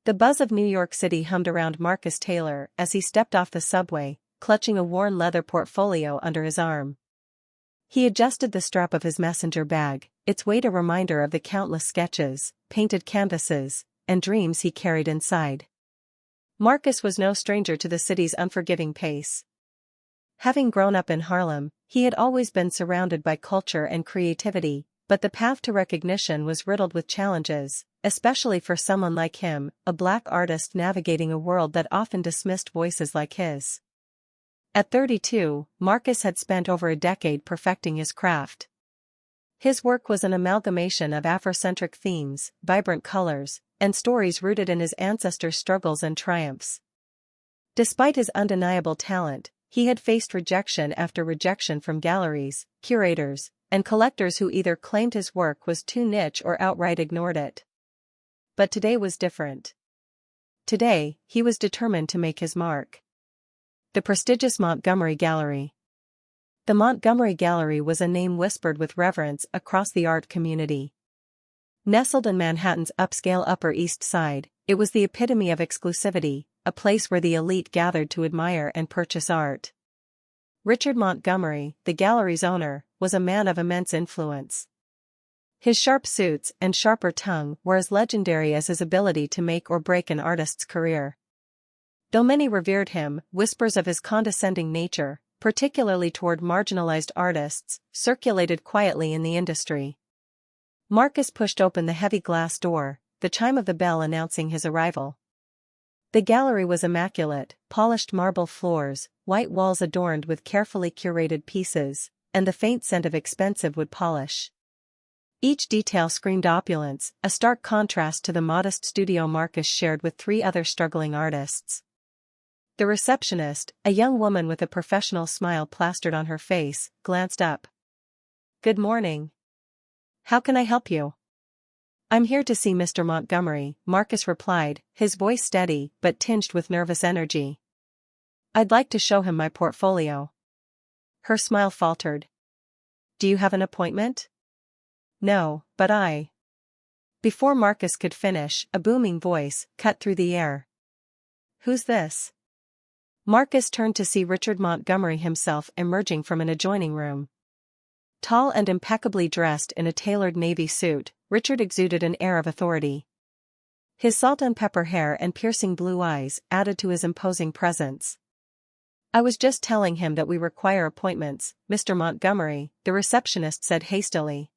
The buzz of New York City hummed around Marcus Taylor as he stepped off the subway, clutching a worn leather portfolio under his arm. He adjusted the strap of his messenger bag, its weight a reminder of the countless sketches, painted canvases, and dreams he carried inside. Marcus was no stranger to the city's unforgiving pace. Having grown up in Harlem, he had always been surrounded by culture and creativity, but the path to recognition was riddled with challenges, especially for someone like him, a black artist navigating a world that often dismissed voices like his. At 32, Marcus had spent over a decade perfecting his craft. His work was an amalgamation of Afrocentric themes, vibrant colors, and stories rooted in his ancestors' struggles and triumphs. Despite his undeniable talent, he had faced rejection after rejection from galleries, curators, and collectors who either claimed his work was too niche or outright ignored it. But today was different. Today, he was determined to make his mark. The prestigious Montgomery Gallery. The Montgomery Gallery was a name whispered with reverence across the art community. Nestled in Manhattan's upscale Upper East Side, it was the epitome of exclusivity, a place where the elite gathered to admire and purchase art. Richard Montgomery, the gallery's owner, was a man of immense influence. His sharp suits and sharper tongue were as legendary as his ability to make or break an artist's career. Though many revered him, whispers of his condescending nature, particularly toward marginalized artists, circulated quietly in the industry. Marcus pushed open the heavy glass door, the chime of the bell announcing his arrival. The gallery was immaculate, polished marble floors, white walls adorned with carefully curated pieces, and the faint scent of expensive wood polish. Each detail screamed opulence, a stark contrast to the modest studio Marcus shared with 3 other struggling artists. The receptionist, a young woman with a professional smile plastered on her face, glanced up. "Good morning. How can I help you?" "I'm here to see Mr. Montgomery," Marcus replied, his voice steady but tinged with nervous energy. "I'd like to show him my portfolio." Her smile faltered. "Do you have an appointment?" "No, but I..." Before Marcus could finish, a booming voice cut through the air. "Who's this?" Marcus turned to see Richard Montgomery himself emerging from an adjoining room. Tall and impeccably dressed in a tailored navy suit, Richard exuded an air of authority. His salt and pepper hair and piercing blue eyes added to his imposing presence. "I was just telling him that we require appointments, Mr. Montgomery," the receptionist said hastily.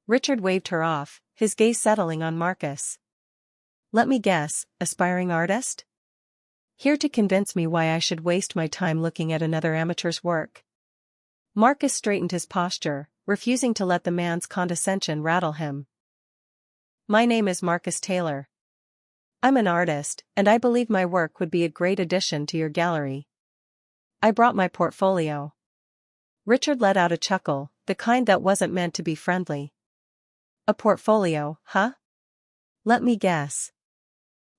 Richard waved her off, his gaze settling on Marcus. "Let me guess, aspiring artist? Here to convince me why I should waste my time looking at another amateur's work." Marcus straightened his posture, refusing to let the man's condescension rattle him. "My name is Marcus Taylor. I'm an artist, and I believe my work would be a great addition to your gallery. I brought my portfolio." Richard let out a chuckle, the kind that wasn't meant to be friendly. "A portfolio, huh? Let me guess.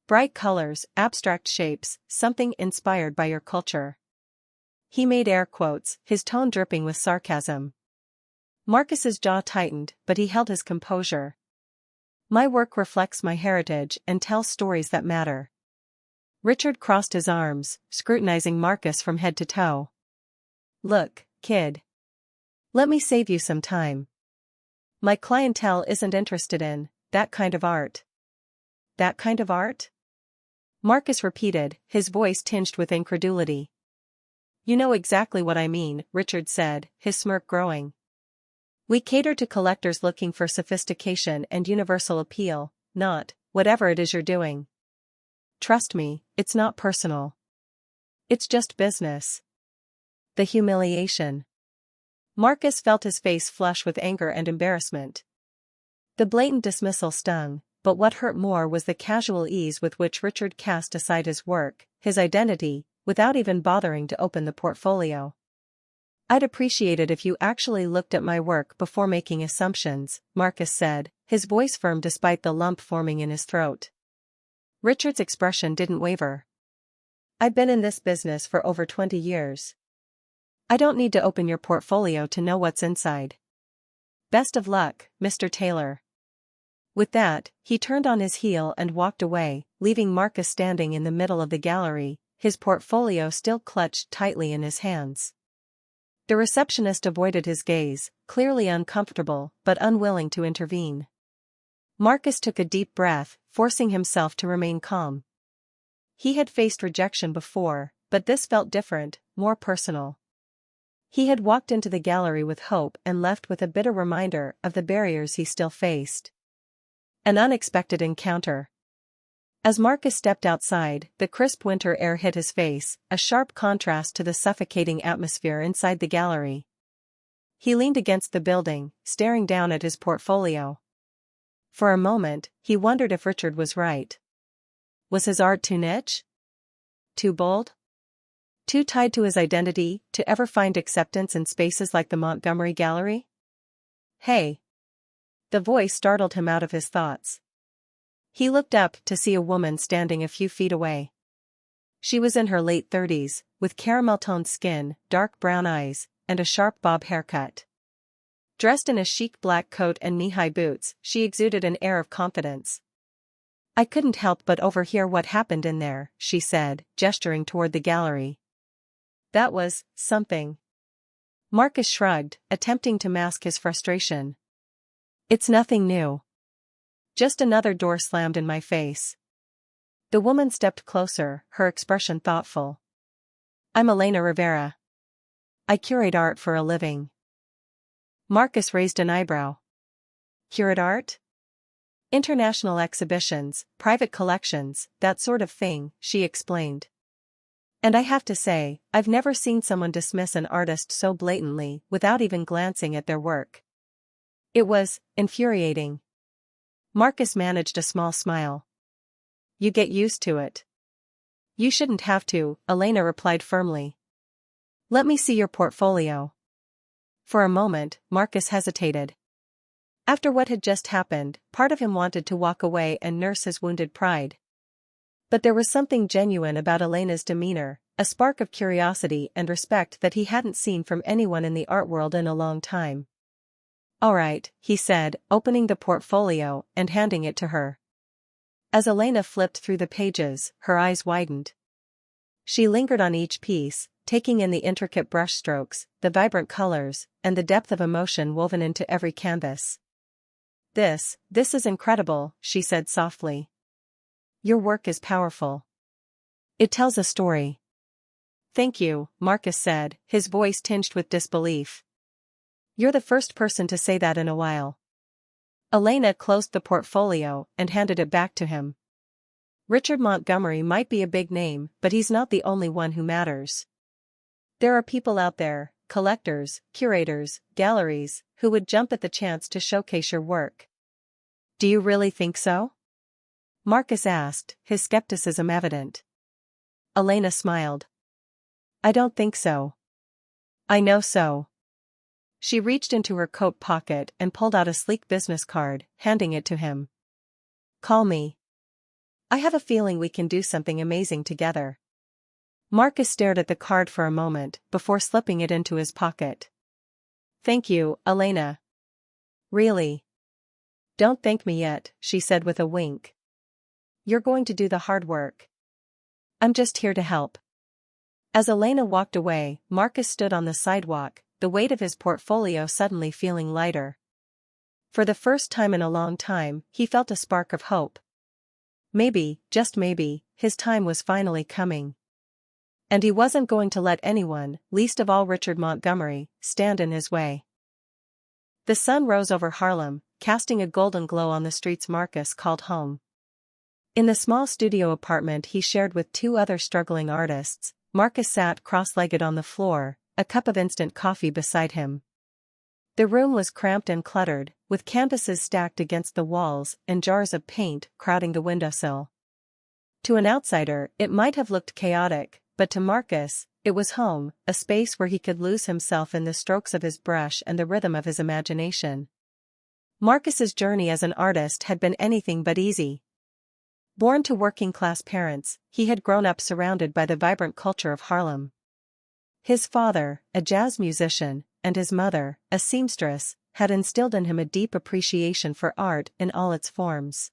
Bright colors, abstract shapes, something inspired by your culture." He made air quotes, his tone dripping with sarcasm. Marcus's jaw tightened, but he held his composure. "My work reflects my heritage and tells stories that matter." Richard crossed his arms, scrutinizing Marcus from head to toe. "Look, kid. Let me save you some time. My clientele isn't interested in that kind of art." "That kind of art?" Marcus repeated, his voice tinged with incredulity. "You know exactly what I mean," Richard said, his smirk growing. "We cater to collectors looking for sophistication and universal appeal, not whatever it is you're doing. Trust me, it's not personal. It's just business." The humiliation. Marcus felt his face flush with anger and embarrassment. The blatant dismissal stung, but what hurt more was the casual ease with which Richard cast aside his work, his identity, without even bothering to open the portfolio. "I'd appreciate it if you actually looked at my work before making assumptions," Marcus said, his voice firm despite the lump forming in his throat. Richard's expression didn't waver. "I've been in this business for over 20 years. I don't need to open your portfolio to know what's inside. Best of luck, Mr. Taylor." With that, he turned on his heel and walked away, leaving Marcus standing in the middle of the gallery, his portfolio still clutched tightly in his hands. The receptionist avoided his gaze, clearly uncomfortable but unwilling to intervene. Marcus took a deep breath, forcing himself to remain calm. He had faced rejection before, but this felt different, more personal. He had walked into the gallery with hope and left with a bitter reminder of the barriers he still faced. An unexpected encounter. As Marcus stepped outside, the crisp winter air hit his face, a sharp contrast to the suffocating atmosphere inside the gallery. He leaned against the building, staring down at his portfolio. For a moment, he wondered if Richard was right. Was his art too niche? Too bold? Too tied to his identity to ever find acceptance in spaces like the Montgomery Gallery? Hey! The voice startled him out of his thoughts. He looked up to see a woman standing a few feet away. She was in her late 30s, with caramel-toned skin, dark brown eyes, and a sharp bob haircut. Dressed in a chic black coat and knee-high boots, she exuded an air of confidence. "I couldn't help but overhear what happened in there," she said, gesturing toward the gallery. "That was something." Marcus shrugged, attempting to mask his frustration. "It's nothing new. Just another door slammed in my face." The woman stepped closer, her expression thoughtful. "I'm Elena Rivera. I curate art for a living." Marcus raised an eyebrow. "Curate art?" "International exhibitions, private collections, that sort of thing," she explained. "And I have to say, I've never seen someone dismiss an artist so blatantly without even glancing at their work." It was infuriating. Marcus managed a small smile. "You get used to it." "You shouldn't have to," Elena replied firmly. "Let me see your portfolio." For a moment, Marcus hesitated. After what had just happened, part of him wanted to walk away and nurse his wounded pride. But there was something genuine about Elena's demeanor, a spark of curiosity and respect that he hadn't seen from anyone in the art world in a long time. "All right," he said, opening the portfolio and handing it to her. As Elena flipped through the pages, her eyes widened. She lingered on each piece, taking in the intricate brushstrokes, the vibrant colors, and the depth of emotion woven into every canvas. This is incredible," she said softly. "Your work is powerful. It tells a story." "Thank you," Marcus said, his voice tinged with disbelief. "You're the first person to say that in a while." Elena closed the portfolio and handed it back to him. "Richard Montgomery might be a big name, but he's not the only one who matters. There are people out there, collectors, curators, galleries, who would jump at the chance to showcase your work." "Do you really think so?" Marcus asked, his skepticism evident. Elena smiled. "I don't think so. I know so." She reached into her coat pocket and pulled out a sleek business card, handing it to him. "Call me. I have a feeling we can do something amazing together." Marcus stared at the card for a moment before slipping it into his pocket. "Thank you, Elena." "Really?" "Don't thank me yet," she said with a wink. "You're going to do the hard work. I'm just here to help." As Elena walked away, Marcus stood on the sidewalk, the weight of his portfolio suddenly feeling lighter. For the first time in a long time, he felt a spark of hope. Maybe, just maybe, his time was finally coming. And he wasn't going to let anyone, least of all Richard Montgomery, stand in his way. The sun rose over Harlem, casting a golden glow on the streets Marcus called home. In the small studio apartment he shared with two other struggling artists, Marcus sat cross-legged on the floor, a cup of instant coffee beside him. The room was cramped and cluttered, with canvases stacked against the walls and jars of paint crowding the windowsill. To an outsider, it might have looked chaotic, but to Marcus, it was home, a space where he could lose himself in the strokes of his brush and the rhythm of his imagination. Marcus's journey as an artist had been anything but easy. Born to working-class parents, he had grown up surrounded by the vibrant culture of Harlem. His father, a jazz musician, and his mother, a seamstress, had instilled in him a deep appreciation for art in all its forms.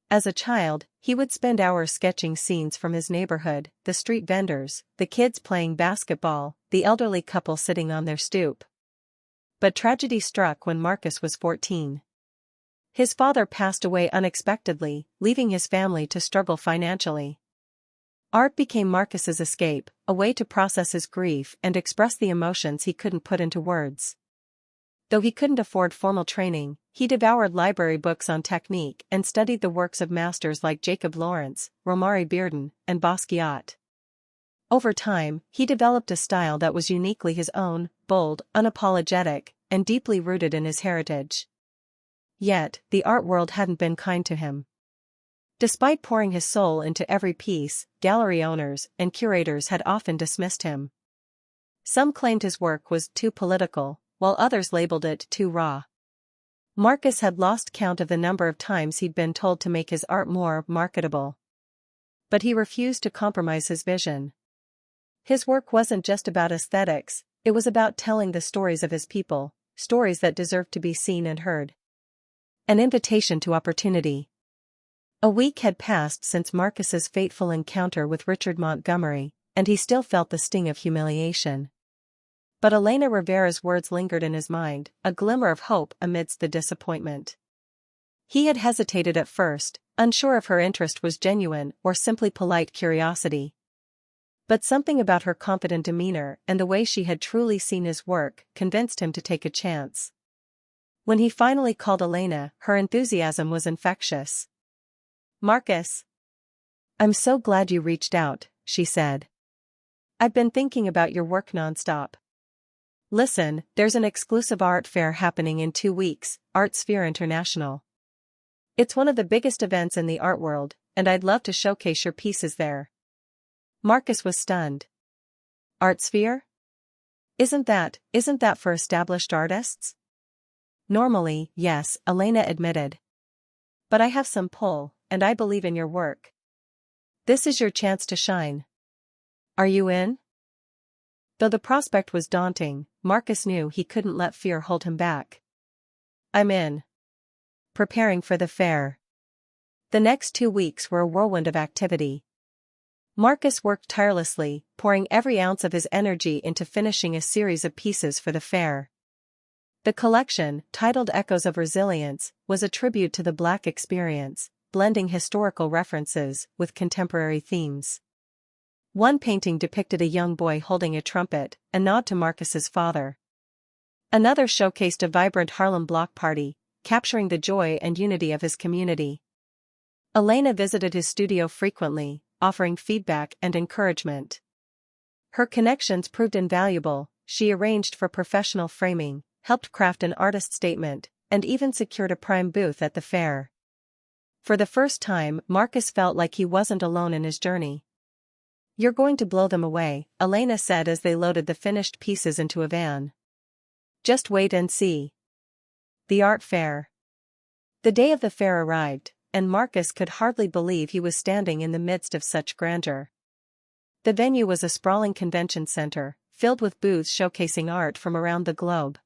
As a child, he would spend hours sketching scenes from his neighborhood, the street vendors, the kids playing basketball, the elderly couple sitting on their stoop. But tragedy struck when Marcus was 14. His father passed away unexpectedly, leaving his family to struggle financially. Art became Marcus's escape, a way to process his grief and express the emotions he couldn't put into words. Though he couldn't afford formal training, he devoured library books on technique and studied the works of masters like Jacob Lawrence, Romare Bearden, and Basquiat. Over time, he developed a style that was uniquely his own, bold, unapologetic, and deeply rooted in his heritage. Yet, the art world hadn't been kind to him. Despite pouring his soul into every piece, gallery owners and curators had often dismissed him. Some claimed his work was too political, while others labeled it too raw. Marcus had lost count of the number of times he'd been told to make his art more marketable. But he refused to compromise his vision. His work wasn't just about aesthetics, it was about telling the stories of his people, stories that deserved to be seen and heard. An invitation to opportunity. A week had passed since Marcus's fateful encounter with Richard Montgomery, and he still felt the sting of humiliation. But Elena Rivera's words lingered in his mind, a glimmer of hope amidst the disappointment. He had hesitated at first, unsure if her interest was genuine or simply polite curiosity. But something about her confident demeanor and the way she had truly seen his work convinced him to take a chance. When he finally called Elena, her enthusiasm was infectious. "Marcus. I'm so glad you reached out," she said. "I've been thinking about your work nonstop. Listen, there's an exclusive art fair happening in 2 weeks, ArtSphere International. It's one of the biggest events in the art world, and I'd love to showcase your pieces there." Marcus was stunned. ArtSphere? Isn't that for established artists? Normally, yes, Elena admitted. But I have some pull, and I believe in your work. This is your chance to shine. Are you in? Though the prospect was daunting, Marcus knew he couldn't let fear hold him back. "I'm in." Preparing for the fair. The next 2 weeks were a whirlwind of activity. Marcus worked tirelessly, pouring every ounce of his energy into finishing a series of pieces for the fair. The collection, titled Echoes of Resilience, was a tribute to the Black experience, blending historical references with contemporary themes. One painting depicted a young boy holding a trumpet, a nod to Marcus's father. Another showcased a vibrant Harlem block party, capturing the joy and unity of his community. Elena visited his studio frequently, offering feedback and encouragement. Her connections proved invaluable. She arranged for professional framing, helped craft an artist statement, and even secured a prime booth at the fair. For the first time, Marcus felt like he wasn't alone in his journey. "You're going to blow them away," Elena said as they loaded the finished pieces into a van. "Just wait and see." The art fair. The day of the fair arrived, and Marcus could hardly believe he was standing in the midst of such grandeur. The venue was a sprawling convention center, filled with booths showcasing art from around the globe.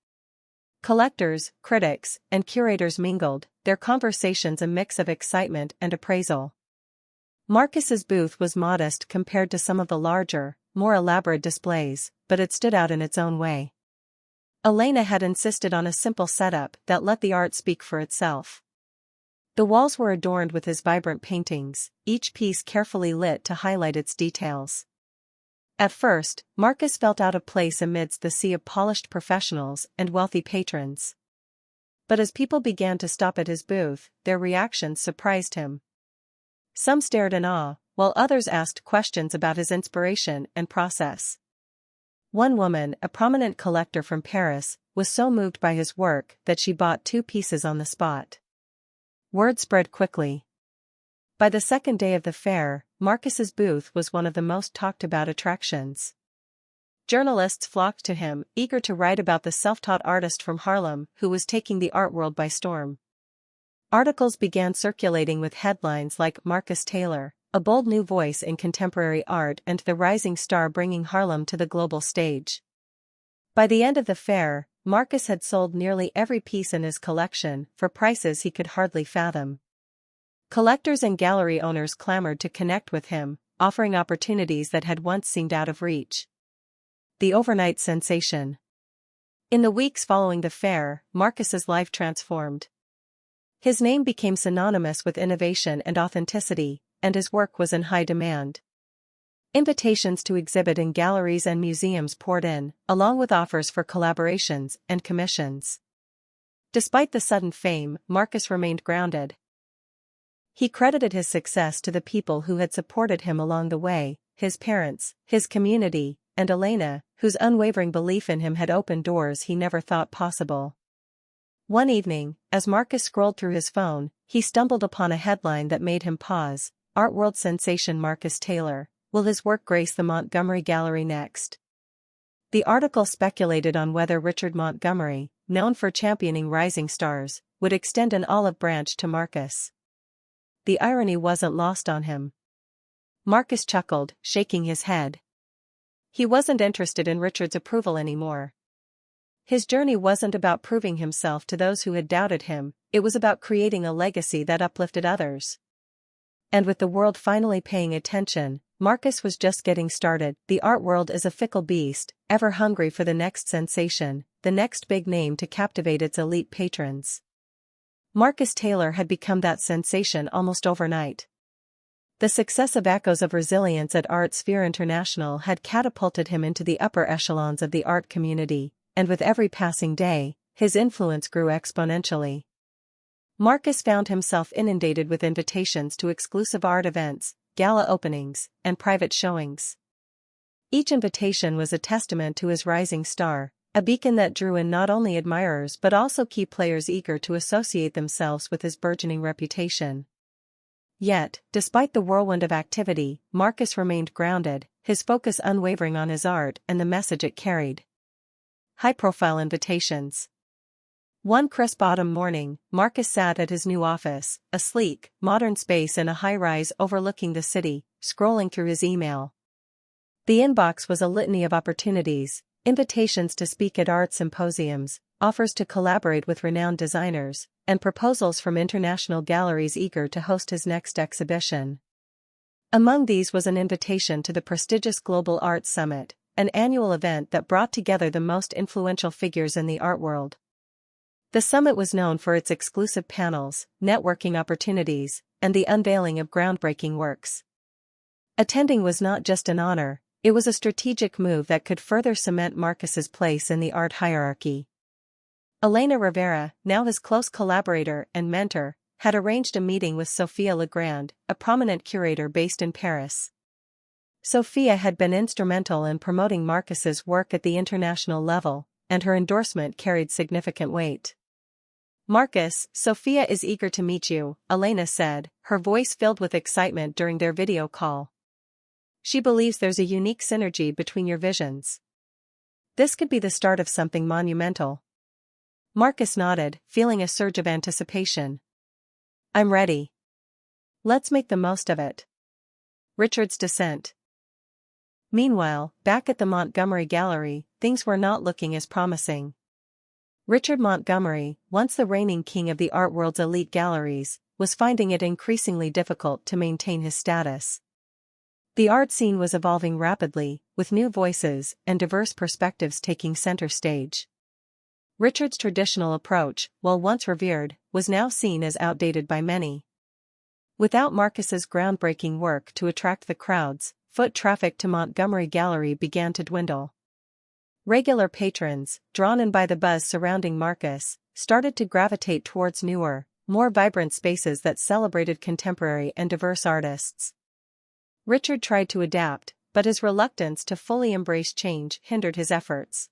Collectors, critics, and curators mingled, their conversations a mix of excitement and appraisal. Marcus's booth was modest compared to some of the larger, more elaborate displays, but it stood out in its own way. Elena had insisted on a simple setup that let the art speak for itself. The walls were adorned with his vibrant paintings, each piece carefully lit to highlight its details. At first, Marcus felt out of place amidst the sea of polished professionals and wealthy patrons. But as people began to stop at his booth, their reactions surprised him. Some stared in awe, while others asked questions about his inspiration and process. One woman, a prominent collector from Paris, was so moved by his work that she bought 2 pieces on the spot. Word spread quickly. By the second day of the fair, Marcus's booth was one of the most talked about attractions. Journalists flocked to him, eager to write about the self-taught artist from Harlem who was taking the art world by storm. Articles began circulating with headlines like "Marcus Taylor, a bold new voice in contemporary art and the rising star bringing Harlem to the global stage." By the end of the fair, Marcus had sold nearly every piece in his collection for prices he could hardly fathom. Collectors and gallery owners clamored to connect with him, offering opportunities that had once seemed out of reach. The overnight sensation. In the weeks following the fair, Marcus's life transformed. His name became synonymous with innovation and authenticity, and his work was in high demand. Invitations to exhibit in galleries and museums poured in, along with offers for collaborations and commissions. Despite the sudden fame, Marcus remained grounded. He credited his success to the people who had supported him along the way, his parents, his community, and Elena, whose unwavering belief in him had opened doors he never thought possible. One evening, as Marcus scrolled through his phone, he stumbled upon a headline that made him pause. Art world sensation Marcus Taylor. Will his work grace the Montgomery Gallery next? The article speculated on whether Richard Montgomery, known for championing rising stars, would extend an olive branch to Marcus. The irony wasn't lost on him. Marcus chuckled, shaking his head. He wasn't interested in Richard's approval anymore. His journey wasn't about proving himself to those who had doubted him, it was about creating a legacy that uplifted others. And with the world finally paying attention, Marcus was just getting started. The art world is a fickle beast, ever hungry for the next sensation, the next big name to captivate its elite patrons. Marcus Taylor had become that sensation almost overnight. The successive echoes of resilience at Art Sphere International had catapulted him into the upper echelons of the art community, and with every passing day, his influence grew exponentially. Marcus found himself inundated with invitations to exclusive art events, gala openings, and private showings. Each invitation was a testament to his rising star, a beacon that drew in not only admirers but also key players eager to associate themselves with his burgeoning reputation. Yet, despite the whirlwind of activity, Marcus remained grounded, his focus unwavering on his art and the message it carried. High-profile invitations. One crisp autumn morning, Marcus sat at his new office, a sleek, modern space in a high-rise overlooking the city, scrolling through his email. The inbox was a litany of opportunities, invitations to speak at art symposiums, offers to collaborate with renowned designers, and proposals from international galleries eager to host his next exhibition. Among these was an invitation to the prestigious Global Arts Summit, an annual event that brought together the most influential figures in the art world. The summit was known for its exclusive panels, networking opportunities, and the unveiling of groundbreaking works. Attending was not just an honor, it was a strategic move that could further cement Marcus's place in the art hierarchy. Elena Rivera, now his close collaborator and mentor, had arranged a meeting with Sophia Legrand, a prominent curator based in Paris. Sophia had been instrumental in promoting Marcus's work at the international level, and her endorsement carried significant weight. Marcus, Sophia is eager to meet you, Elena said, her voice filled with excitement during their video call. She believes there's a unique synergy between your visions. This could be the start of something monumental. Marcus nodded, feeling a surge of anticipation. I'm ready. Let's make the most of it. Richard's dissent. Meanwhile, back at the Montgomery Gallery, things were not looking as promising. Richard Montgomery, once the reigning king of the art world's elite galleries, was finding it increasingly difficult to maintain his status. The art scene was evolving rapidly, with new voices and diverse perspectives taking center stage. Richard's traditional approach, while once revered, was now seen as outdated by many. Without Marcus's groundbreaking work to attract the crowds, foot traffic to Montgomery Gallery began to dwindle. Regular patrons, drawn in by the buzz surrounding Marcus, started to gravitate towards newer, more vibrant spaces that celebrated contemporary and diverse artists. Richard tried to adapt, but his reluctance to fully embrace change hindered his efforts.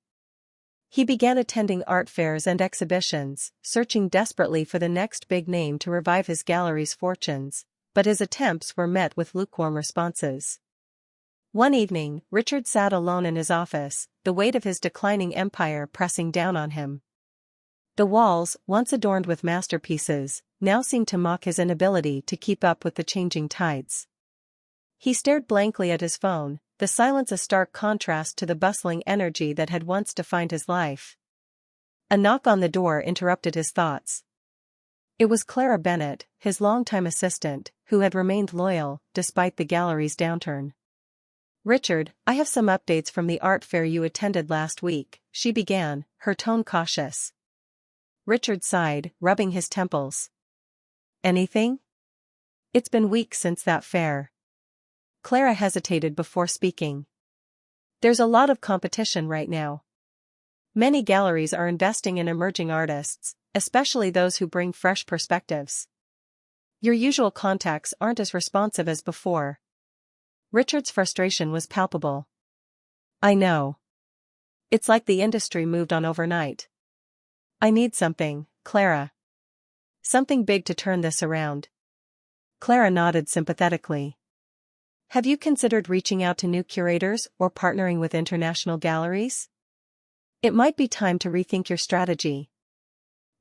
He began attending art fairs and exhibitions, searching desperately for the next big name to revive his gallery's fortunes, but his attempts were met with lukewarm responses. One evening, Richard sat alone in his office, the weight of his declining empire pressing down on him. The walls, once adorned with masterpieces, now seemed to mock his inability to keep up with the changing tides. He stared blankly at his phone, the silence a stark contrast to the bustling energy that had once defined his life. A knock on the door interrupted his thoughts. It was Clara Bennett, his longtime assistant, who had remained loyal, despite the gallery's downturn. "Richard, I have some updates from the art fair you attended last week," she began, her tone cautious. Richard sighed, rubbing his temples. "Anything? It's been weeks since that fair." Clara hesitated before speaking. "There's a lot of competition right now. Many galleries are investing in emerging artists, especially those who bring fresh perspectives. Your usual contacts aren't as responsive as before." Richard's frustration was palpable. "I know. It's like the industry moved on overnight. I need something, Clara. Something big to turn this around." Clara nodded sympathetically. "Have you considered reaching out to new curators or partnering with international galleries? It might be time to rethink your strategy."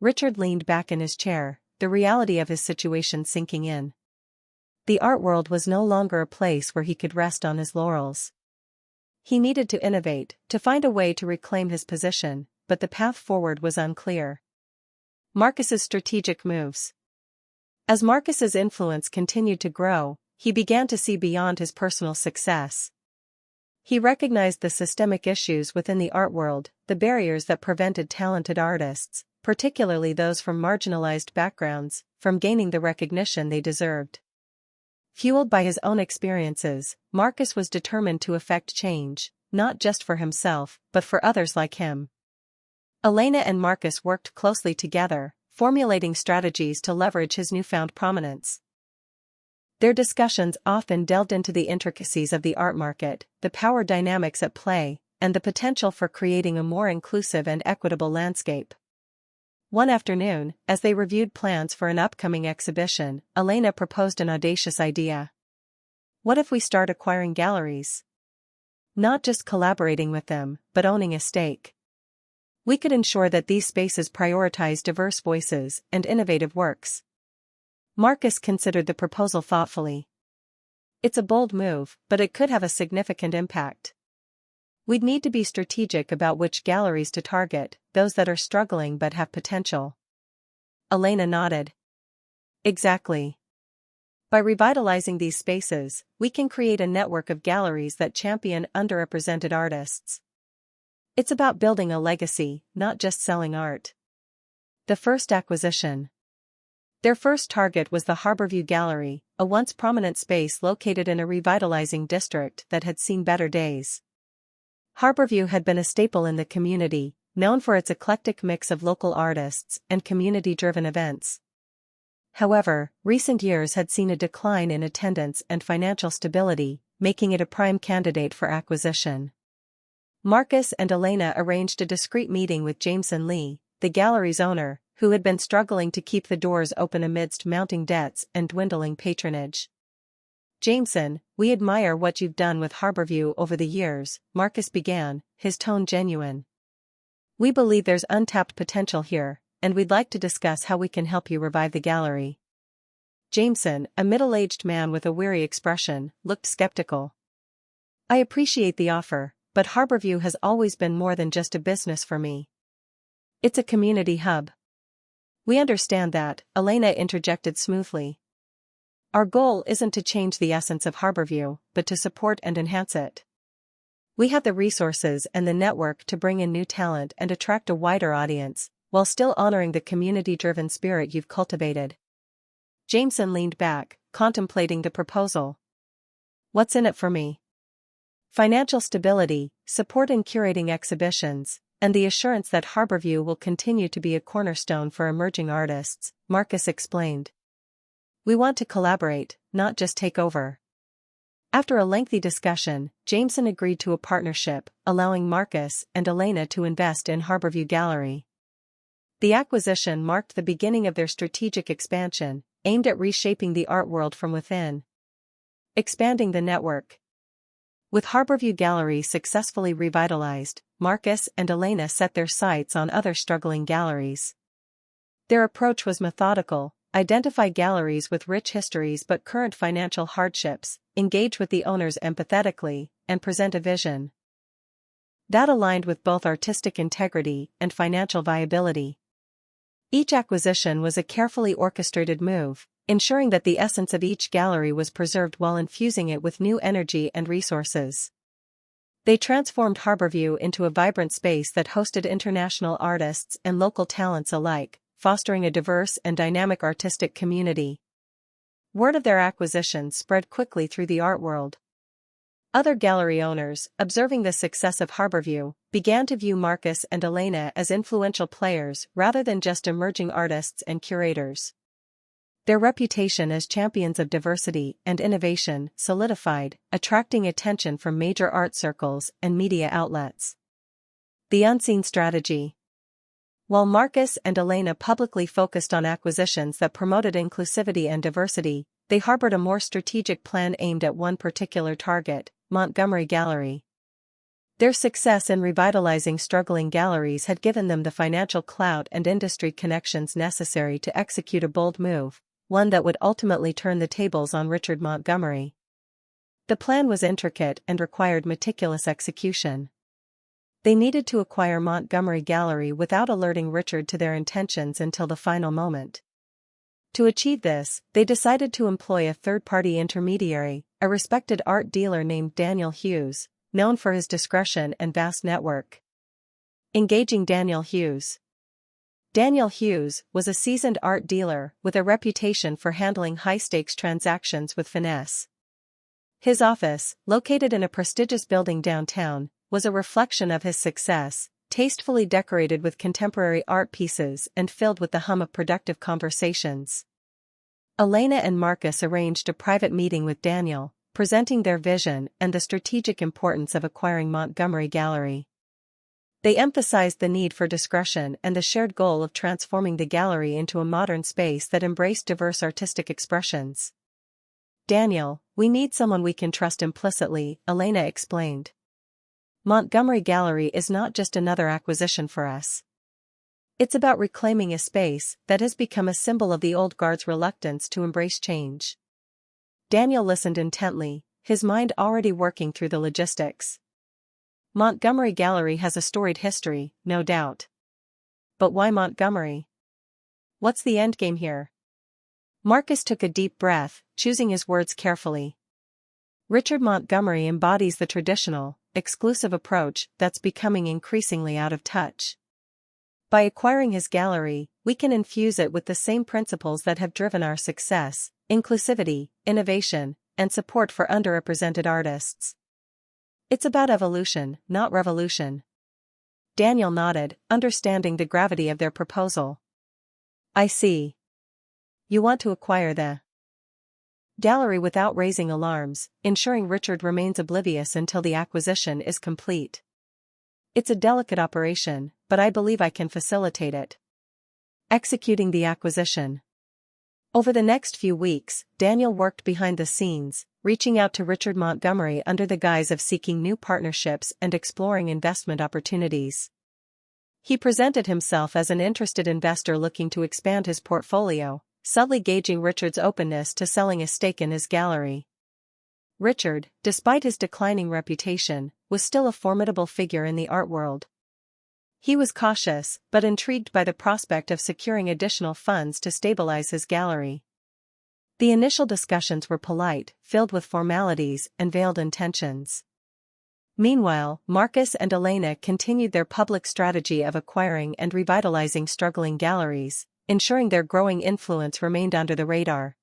Richard leaned back in his chair, the reality of his situation sinking in. The art world was no longer a place where he could rest on his laurels. He needed to innovate, to find a way to reclaim his position, but the path forward was unclear. Marcus's strategic moves. As Marcus's influence continued to grow, he began to see beyond his personal success. He recognized the systemic issues within the art world, the barriers that prevented talented artists, particularly those from marginalized backgrounds, from gaining the recognition they deserved. Fueled by his own experiences, Marcus was determined to effect change, not just for himself, but for others like him. Elena and Marcus worked closely together, formulating strategies to leverage his newfound prominence. Their discussions often delved into the intricacies of the art market, the power dynamics at play, and the potential for creating a more inclusive and equitable landscape. One afternoon, as they reviewed plans for an upcoming exhibition, Elena proposed an audacious idea. "What if we start acquiring galleries? Not just collaborating with them, but owning a stake. We could ensure that these spaces prioritize diverse voices and innovative works." Marcus considered the proposal thoughtfully. "It's a bold move, but it could have a significant impact. We'd need to be strategic about which galleries to target, those that are struggling but have potential." Elena nodded. "Exactly. By revitalizing these spaces, we can create a network of galleries that champion underrepresented artists. It's about building a legacy, not just selling art." The first acquisition. Their first target was the Harborview Gallery, a once prominent space located in a revitalizing district that had seen better days. Harborview had been a staple in the community, known for its eclectic mix of local artists and community-driven events. However, recent years had seen a decline in attendance and financial stability, making it a prime candidate for acquisition. Marcus and Elena arranged a discreet meeting with Jameson Lee, the gallery's owner, who had been struggling to keep the doors open amidst mounting debts and dwindling patronage. "Jameson, we admire what you've done with Harborview over the years," Marcus began, his tone genuine. "We believe there's untapped potential here, and we'd like to discuss how we can help you revive the gallery." Jameson, a middle-aged man with a weary expression, looked skeptical. "I appreciate the offer, but Harborview has always been more than just a business for me. It's a community hub." "We understand that," Elena interjected smoothly. "Our goal isn't to change the essence of Harborview, but to support and enhance it. We have the resources and the network to bring in new talent and attract a wider audience, while still honoring the community-driven spirit you've cultivated." Jameson leaned back, contemplating the proposal. "What's in it for me?" "Financial stability, support in curating exhibitions, and the assurance that Harborview will continue to be a cornerstone for emerging artists," Marcus explained. "We want to collaborate, not just take over." After a lengthy discussion, Jameson agreed to a partnership, allowing Marcus and Elena to invest in Harborview Gallery. The acquisition marked the beginning of their strategic expansion, aimed at reshaping the art world from within. Expanding the network. With Harborview Gallery successfully revitalized, Marcus and Elena set their sights on other struggling galleries. Their approach was methodical: identify galleries with rich histories but current financial hardships, engage with the owners empathetically, and present a vision. that aligned with both artistic integrity and financial viability. Each acquisition was a carefully orchestrated move, ensuring that the essence of each gallery was preserved while infusing it with new energy and resources. They transformed Harborview into a vibrant space that hosted international artists and local talents alike, fostering a diverse and dynamic artistic community. Word of their acquisition spread quickly through the art world. Other gallery owners, observing the success of Harborview, began to view Marcus and Elena as influential players rather than just emerging artists and curators. Their reputation as champions of diversity and innovation solidified, attracting attention from major art circles and media outlets. The unseen strategy. While Marcus and Elena publicly focused on acquisitions that promoted inclusivity and diversity, they harbored a more strategic plan aimed at one particular target, Montgomery Gallery. Their success in revitalizing struggling galleries had given them the financial clout and industry connections necessary to execute a bold move, one that would ultimately turn the tables on Richard Montgomery. The plan was intricate and required meticulous execution. They needed to acquire Montgomery Gallery without alerting Richard to their intentions until the final moment. To achieve this, they decided to employ a third-party intermediary, a respected art dealer named Daniel Hughes, known for his discretion and vast network. Engaging Daniel Hughes. Daniel Hughes was a seasoned art dealer with a reputation for handling high-stakes transactions with finesse. His office, located in a prestigious building downtown, was a reflection of his success, tastefully decorated with contemporary art pieces and filled with the hum of productive conversations. Elena and Marcus arranged a private meeting with Daniel, presenting their vision and the strategic importance of acquiring Montgomery Gallery. They emphasized the need for discretion and the shared goal of transforming the gallery into a modern space that embraced diverse artistic expressions. "Daniel, we need someone we can trust implicitly," Elena explained. "Montgomery Gallery is not just another acquisition for us. It's about reclaiming a space that has become a symbol of the old guard's reluctance to embrace change." Daniel listened intently, his mind already working through the logistics. "Montgomery Gallery has a storied history, no doubt. But why Montgomery? What's the endgame here?" Marcus took a deep breath, choosing his words carefully. "Richard Montgomery embodies the traditional, exclusive approach that's becoming increasingly out of touch. By acquiring his gallery, we can infuse it with the same principles that have driven our success: inclusivity, innovation, and support for underrepresented artists. It's about evolution, not revolution." Daniel nodded, understanding the gravity of their proposal. "I see. You want to acquire the gallery without raising alarms, ensuring Richard remains oblivious until the acquisition is complete. It's a delicate operation, but I believe I can facilitate it." Executing the acquisition. Over the next few weeks, Daniel worked behind the scenes, reaching out to Richard Montgomery under the guise of seeking new partnerships and exploring investment opportunities. He presented himself as an interested investor looking to expand his portfolio, subtly gauging Richard's openness to selling a stake in his gallery. Richard, despite his declining reputation, was still a formidable figure in the art world. He was cautious, but intrigued by the prospect of securing additional funds to stabilize his gallery. The initial discussions were polite, filled with formalities and veiled intentions. Meanwhile, Marcus and Elena continued their public strategy of acquiring and revitalizing struggling galleries, ensuring their growing influence remained under the radar.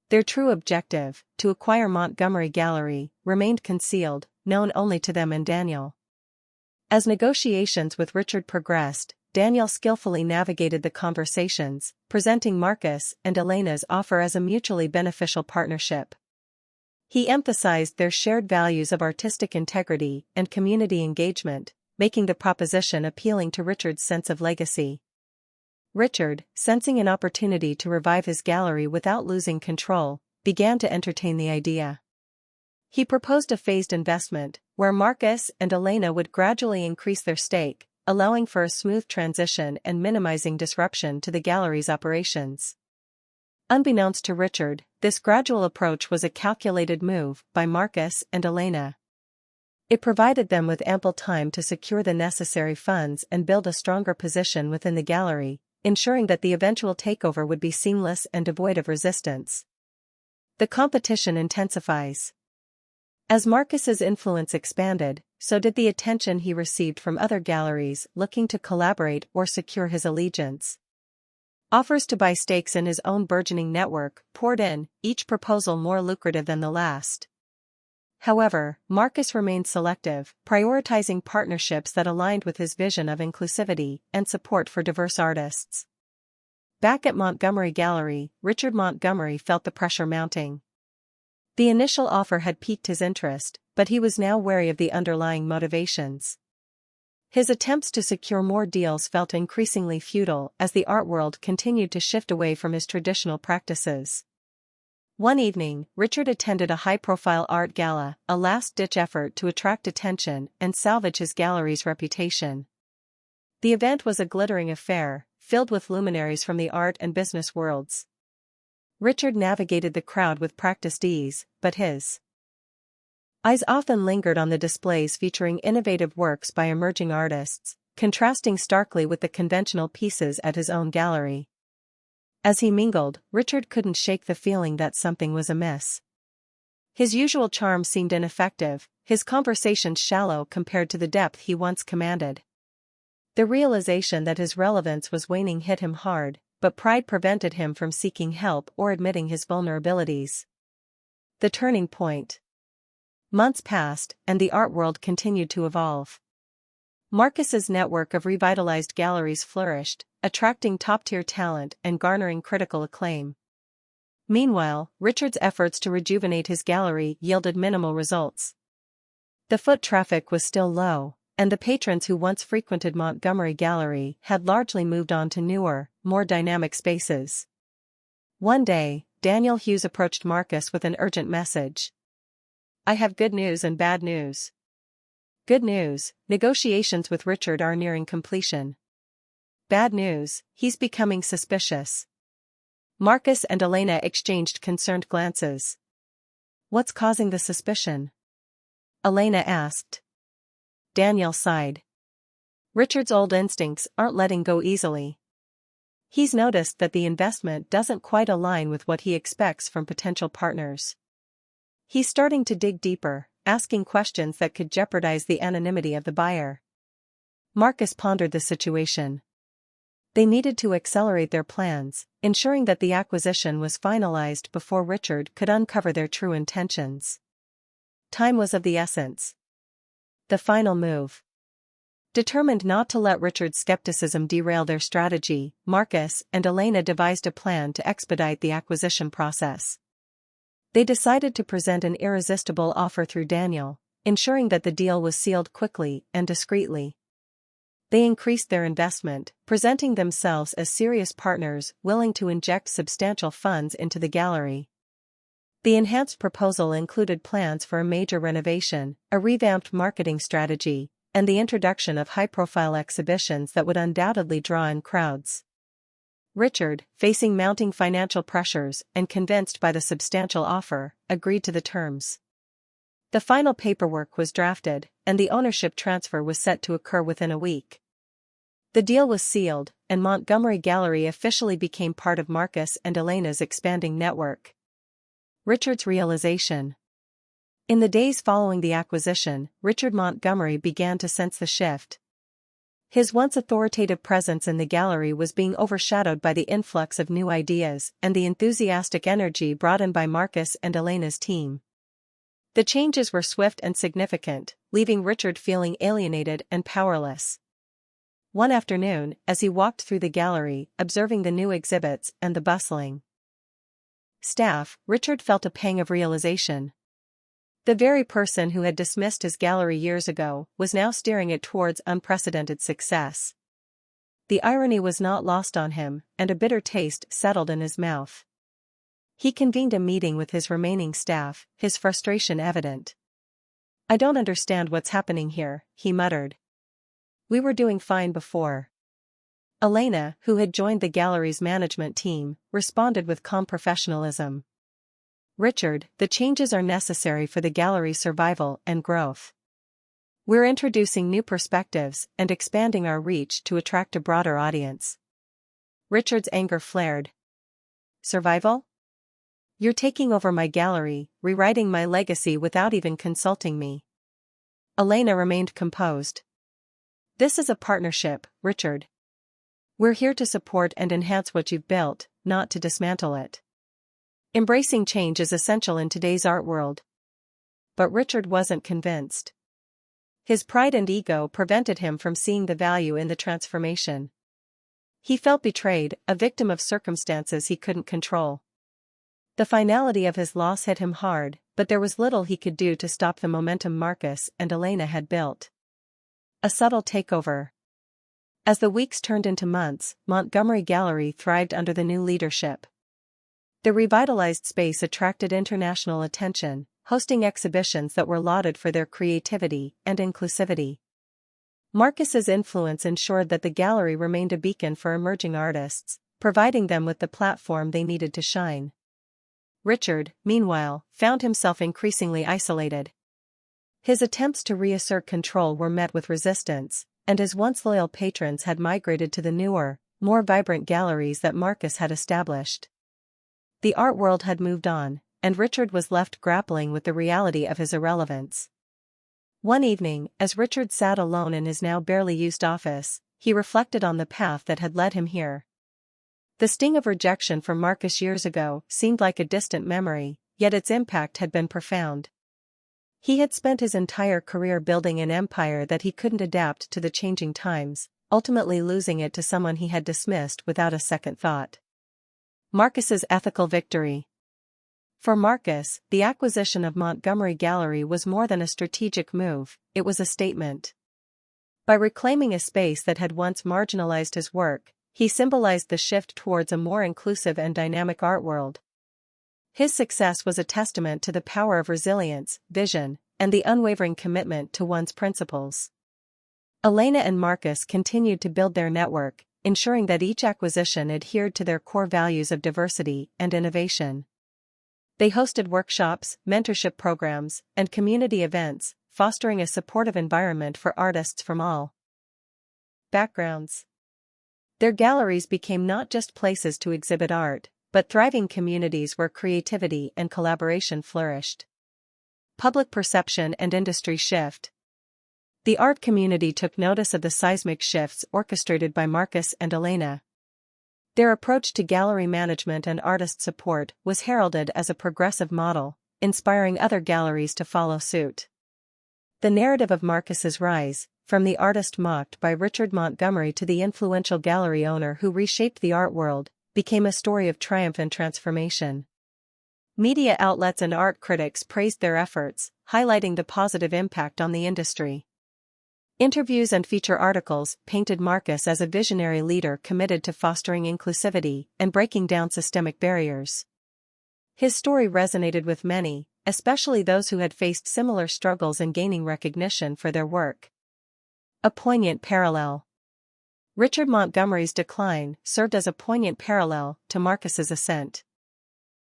Their true objective, to acquire Montgomery Gallery, remained concealed, known only to them and Daniel. As negotiations with Richard progressed, Daniel skillfully navigated the conversations, presenting Marcus and Elena's offer as a mutually beneficial partnership. He emphasized their shared values of artistic integrity and community engagement, making the proposition appealing to Richard's sense of legacy. Richard, sensing an opportunity to revive his gallery without losing control, began to entertain the idea. He proposed a phased investment, where Marcus and Elena would gradually increase their stake, allowing for a smooth transition and minimizing disruption to the gallery's operations. Unbeknownst to Richard, this gradual approach was a calculated move by Marcus and Elena. It provided them with ample time to secure the necessary funds and build a stronger position within the gallery, ensuring that the eventual takeover would be seamless and devoid of resistance. The competition intensifies. As Marcus's influence expanded, so did the attention he received from other galleries looking to collaborate or secure his allegiance. Offers to buy stakes in his own burgeoning network poured in, each proposal more lucrative than the last. However, Marcus remained selective, prioritizing partnerships that aligned with his vision of inclusivity and support for diverse artists. Back at Montgomery Gallery, Richard Montgomery felt the pressure mounting. The initial offer had piqued his interest, but he was now wary of the underlying motivations. His attempts to secure more deals felt increasingly futile as the art world continued to shift away from his traditional practices. One evening, Richard attended a high-profile art gala, a last-ditch effort to attract attention and salvage his gallery's reputation. The event was a glittering affair, filled with luminaries from the art and business worlds. Richard navigated the crowd with practiced ease, but his eyes often lingered on the displays featuring innovative works by emerging artists, contrasting starkly with the conventional pieces at his own gallery. As he mingled, Richard couldn't shake the feeling that something was amiss. His usual charm seemed ineffective, his conversations shallow compared to the depth he once commanded. The realization that his relevance was waning hit him hard, but pride prevented him from seeking help or admitting his vulnerabilities. The turning point. Months passed, and the art world continued to evolve. Marcus's network of revitalized galleries flourished, attracting top-tier talent and garnering critical acclaim. Meanwhile, Richard's efforts to rejuvenate his gallery yielded minimal results. The foot traffic was still low, and the patrons who once frequented Montgomery Gallery had largely moved on to newer, more dynamic spaces. One day, Daniel Hughes approached Marcus with an urgent message. "I have good news and bad news." Good news, negotiations with Richard are nearing completion. Bad news, he's becoming suspicious. Marcus and Elena exchanged concerned glances. "What's causing the suspicion?" Elena asked. Daniel sighed. "Richard's old instincts aren't letting go easily. He's noticed that the investment doesn't quite align with what he expects from potential partners. He's starting to dig deeper, asking questions that could jeopardize the anonymity of the buyer." Marcus pondered the situation. They needed to accelerate their plans, ensuring that the acquisition was finalized before Richard could uncover their true intentions. Time was of the essence. The final move. Determined not to let Richard's skepticism derail their strategy, Marcus and Elena devised a plan to expedite the acquisition process. They decided to present an irresistible offer through Daniel, ensuring that the deal was sealed quickly and discreetly. They increased their investment, presenting themselves as serious partners willing to inject substantial funds into the gallery. The enhanced proposal included plans for a major renovation, a revamped marketing strategy, and the introduction of high-profile exhibitions that would undoubtedly draw in crowds. Richard, facing mounting financial pressures and convinced by the substantial offer, agreed to the terms. The final paperwork was drafted, and the ownership transfer was set to occur within a week. The deal was sealed, and Montgomery Gallery officially became part of Marcus and Elena's expanding network. Richard's realization. In the days following the acquisition, Richard Montgomery began to sense the shift. His once authoritative presence in the gallery was being overshadowed by the influx of new ideas and the enthusiastic energy brought in by Marcus and Elena's team. The changes were swift and significant, leaving Richard feeling alienated and powerless. One afternoon, as he walked through the gallery, observing the new exhibits and the bustling staff, Richard felt a pang of realization. The very person who had dismissed his gallery years ago was now steering it towards unprecedented success. The irony was not lost on him, and a bitter taste settled in his mouth. He convened a meeting with his remaining staff, his frustration evident. "I don't understand what's happening here," he muttered. "We were doing fine before." Elena, who had joined the gallery's management team, responded with calm professionalism. "Richard, the changes are necessary for the gallery's survival and growth. We're introducing new perspectives and expanding our reach to attract a broader audience. Richard's anger flared. Survival? You're taking over my gallery, rewriting my legacy without even consulting me. Elena remained composed. This is a partnership, Richard. We're here to support and enhance what you've built, not to dismantle it. Embracing change is essential in today's art world. But Richard wasn't convinced. His pride and ego prevented him from seeing the value in the transformation. He felt betrayed, a victim of circumstances he couldn't control. The finality of his loss hit him hard, but there was little he could do to stop the momentum Marcus and Elena had built. A subtle takeover. As the weeks turned into months, Montgomery Gallery thrived under the new leadership. The revitalized space attracted international attention, hosting exhibitions that were lauded for their creativity and inclusivity. Marcus's influence ensured that the gallery remained a beacon for emerging artists, providing them with the platform they needed to shine. Richard, meanwhile, found himself increasingly isolated. His attempts to reassert control were met with resistance, and his once loyal patrons had migrated to the newer, more vibrant galleries that Marcus had established. The art world had moved on, and Richard was left grappling with the reality of his irrelevance. One evening, as Richard sat alone in his now barely used office, he reflected on the path that had led him here. The sting of rejection from Marcus years ago seemed like a distant memory, yet its impact had been profound. He had spent his entire career building an empire that he couldn't adapt to the changing times, ultimately losing it to someone he had dismissed without a second thought. Marcus's ethical victory. For Marcus, the acquisition of Montgomery Gallery was more than a strategic move, it was a statement. By reclaiming a space that had once marginalized his work, he symbolized the shift towards a more inclusive and dynamic art world. His success was a testament to the power of resilience, vision, and the unwavering commitment to one's principles. Elena and Marcus continued to build their network, ensuring that each acquisition adhered to their core values of diversity and innovation. They hosted workshops, mentorship programs, and community events, fostering a supportive environment for artists from all backgrounds. Their galleries became not just places to exhibit art, but thriving communities where creativity and collaboration flourished. Public perception and industry shift. The art community took notice of the seismic shifts orchestrated by Marcus and Elena. Their approach to gallery management and artist support was heralded as a progressive model, inspiring other galleries to follow suit. The narrative of Marcus's rise, from the artist mocked by Richard Montgomery to the influential gallery owner who reshaped the art world, became a story of triumph and transformation. Media outlets and art critics praised their efforts, highlighting the positive impact on the industry. Interviews and feature articles painted Marcus as a visionary leader committed to fostering inclusivity and breaking down systemic barriers. His story resonated with many, especially those who had faced similar struggles in gaining recognition for their work. A poignant parallel. Richard Montgomery's decline served as a poignant parallel to Marcus's ascent.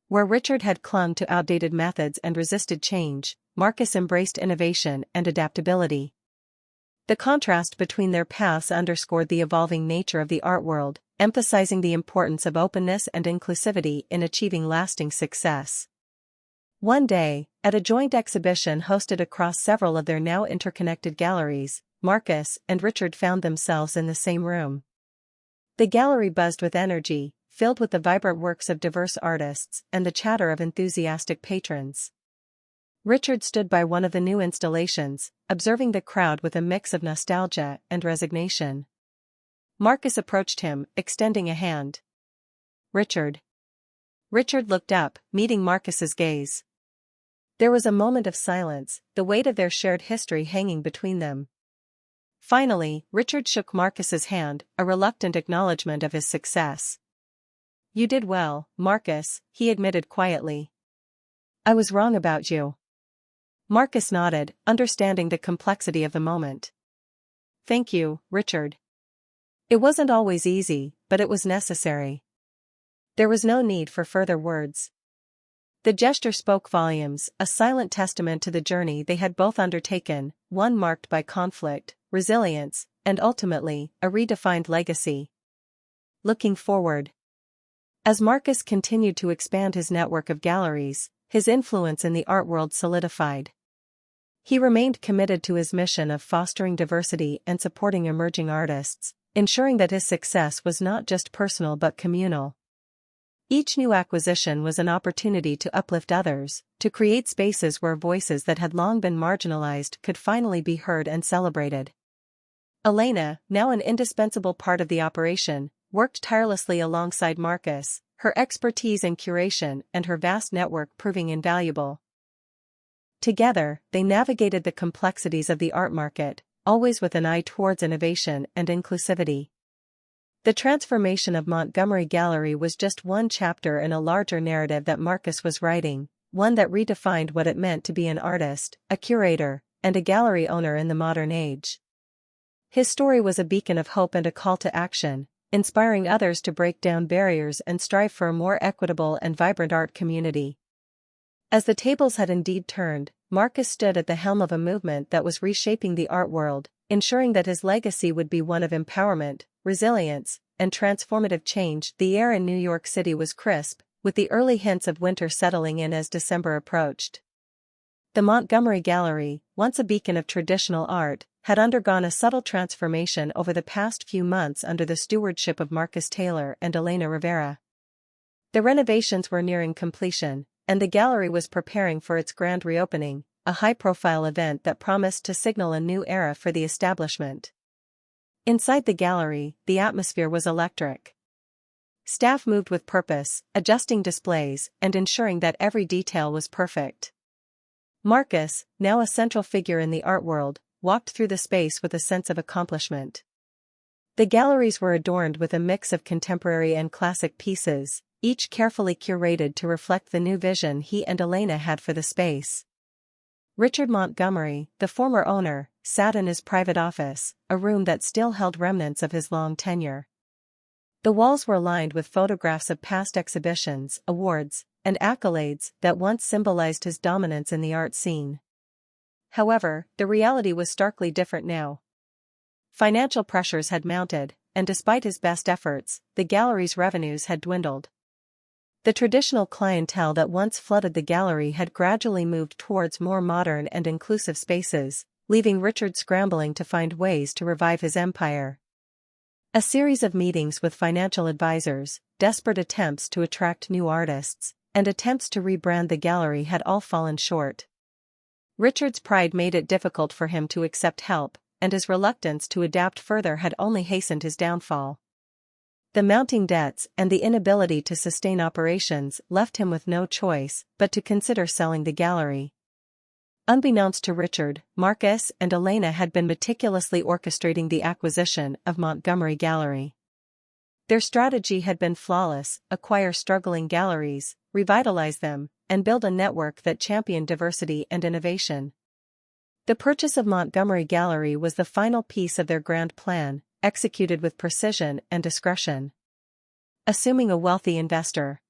Where Richard had clung to outdated methods and resisted change, Marcus embraced innovation and adaptability. The contrast between their paths underscored the evolving nature of the art world, emphasizing the importance of openness and inclusivity in achieving lasting success. One day, at a joint exhibition hosted across several of their now interconnected galleries, Marcus and Richard found themselves in the same room. The gallery buzzed with energy, filled with the vibrant works of diverse artists and the chatter of enthusiastic patrons. Richard stood by one of the new installations, observing the crowd with a mix of nostalgia and resignation. Marcus approached him, extending a hand. Richard. Richard looked up, meeting Marcus's gaze. There was a moment of silence, the weight of their shared history hanging between them. Finally, Richard shook Marcus's hand, a reluctant acknowledgement of his success. You did well, Marcus, he admitted quietly. I was wrong about you. Marcus nodded, understanding the complexity of the moment. Thank you, Richard. It wasn't always easy, but it was necessary. There was no need for further words. The gesture spoke volumes, a silent testament to the journey they had both undertaken, one marked by conflict, resilience, and ultimately, a redefined legacy. Looking forward. As Marcus continued to expand his network of galleries, his influence in the art world solidified. He remained committed to his mission of fostering diversity and supporting emerging artists, ensuring that his success was not just personal but communal. Each new acquisition was an opportunity to uplift others, to create spaces where voices that had long been marginalized could finally be heard and celebrated. Elena, now an indispensable part of the operation, worked tirelessly alongside Marcus, her expertise in curation and her vast network proving invaluable. Together, they navigated the complexities of the art market, always with an eye towards innovation and inclusivity. The transformation of Montgomery Gallery was just one chapter in a larger narrative that Marcus was writing, one that redefined what it meant to be an artist, a curator, and a gallery owner in the modern age. His story was a beacon of hope and a call to action, inspiring others to break down barriers and strive for a more equitable and vibrant art community. As the tables had indeed turned, Marcus stood at the helm of a movement that was reshaping the art world, ensuring that his legacy would be one of empowerment, resilience, and transformative change. The air in New York City was crisp, with the early hints of winter settling in as December approached. The Montgomery Gallery, once a beacon of traditional art, had undergone a subtle transformation over the past few months under the stewardship of Marcus Taylor and Elena Rivera. The renovations were nearing completion, and the gallery was preparing for its grand reopening, a high-profile event that promised to signal a new era for the establishment. Inside the gallery, the atmosphere was electric. Staff moved with purpose, adjusting displays and ensuring that every detail was perfect. Marcus, now a central figure in the art world, walked through the space with a sense of accomplishment. The galleries were adorned with a mix of contemporary and classic pieces, each carefully curated to reflect the new vision he and Elena had for the space. Richard Montgomery, the former owner, sat in his private office, a room that still held remnants of his long tenure. The walls were lined with photographs of past exhibitions, awards, and accolades that once symbolized his dominance in the art scene. However, the reality was starkly different now. Financial pressures had mounted, and despite his best efforts, the gallery's revenues had dwindled. The traditional clientele that once flooded the gallery had gradually moved towards more modern and inclusive spaces, leaving Richard scrambling to find ways to revive his empire. A series of meetings with financial advisors, desperate attempts to attract new artists, and attempts to rebrand the gallery had all fallen short. Richard's pride made it difficult for him to accept help, and his reluctance to adapt further had only hastened his downfall. The mounting debts and the inability to sustain operations left him with no choice but to consider selling the gallery. Unbeknownst to Richard, Marcus and Elena had been meticulously orchestrating the acquisition of Montgomery Gallery. Their strategy had been flawless: acquire struggling galleries, revitalize them, and build a network that championed diversity and innovation. The purchase of Montgomery Gallery was the final piece of their grand plan, executed with precision and discretion. Assuming a wealthy investor.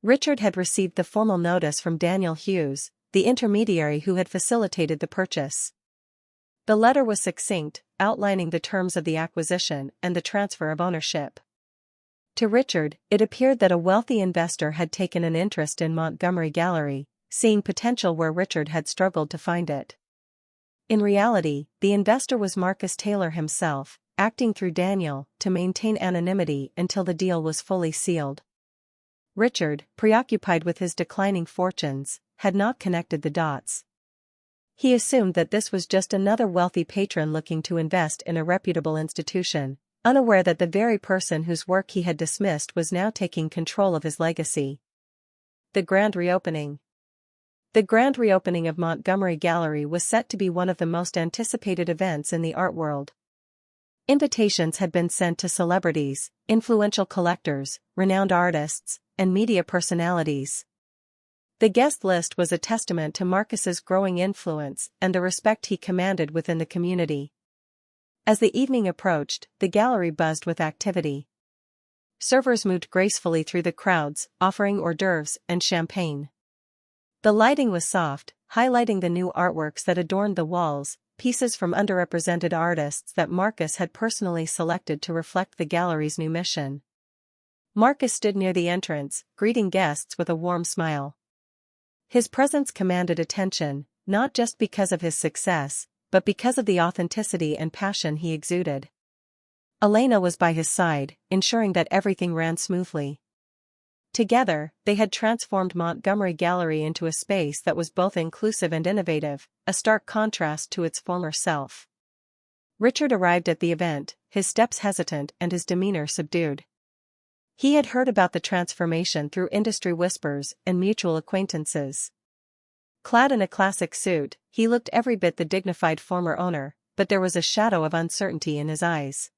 Richard had received the formal notice from Daniel Hughes, the intermediary who had facilitated the purchase. The letter was succinct, outlining the terms of the acquisition and the transfer of ownership. To Richard, it appeared that a wealthy investor had taken an interest in Montgomery Gallery, seeing potential where Richard had struggled to find it. In reality, the investor was Marcus Taylor himself, acting through Daniel to maintain anonymity until the deal was fully sealed. Richard, preoccupied with his declining fortunes, had not connected the dots. He assumed that this was just another wealthy patron looking to invest in a reputable institution, unaware that the very person whose work he had dismissed was now taking control of his legacy. The grand reopening. The grand reopening of Montgomery Gallery was set to be one of the most anticipated events in the art world. Invitations had been sent to celebrities, influential collectors, renowned artists, and media personalities. The guest list was a testament to Marcus's growing influence and the respect he commanded within the community. As the evening approached, the gallery buzzed with activity. servers moved gracefully through the crowds, offering hors d'oeuvres and champagne. The lighting was soft, highlighting the new artworks that adorned the walls, pieces from underrepresented artists that Marcus had personally selected to reflect the gallery's new mission. Marcus stood near the entrance, greeting guests with a warm smile. His presence commanded attention, not just because of his success, but because of the authenticity and passion he exuded. Elena was by his side, ensuring that everything ran smoothly. Together, they had transformed Montgomery Gallery into a space that was both inclusive and innovative, a stark contrast to its former self. Richard arrived at the event, his steps hesitant and his demeanor subdued. He had heard about the transformation through industry whispers and mutual acquaintances. Clad in a classic suit, he looked every bit the dignified former owner, but there was a shadow of uncertainty in his eyes.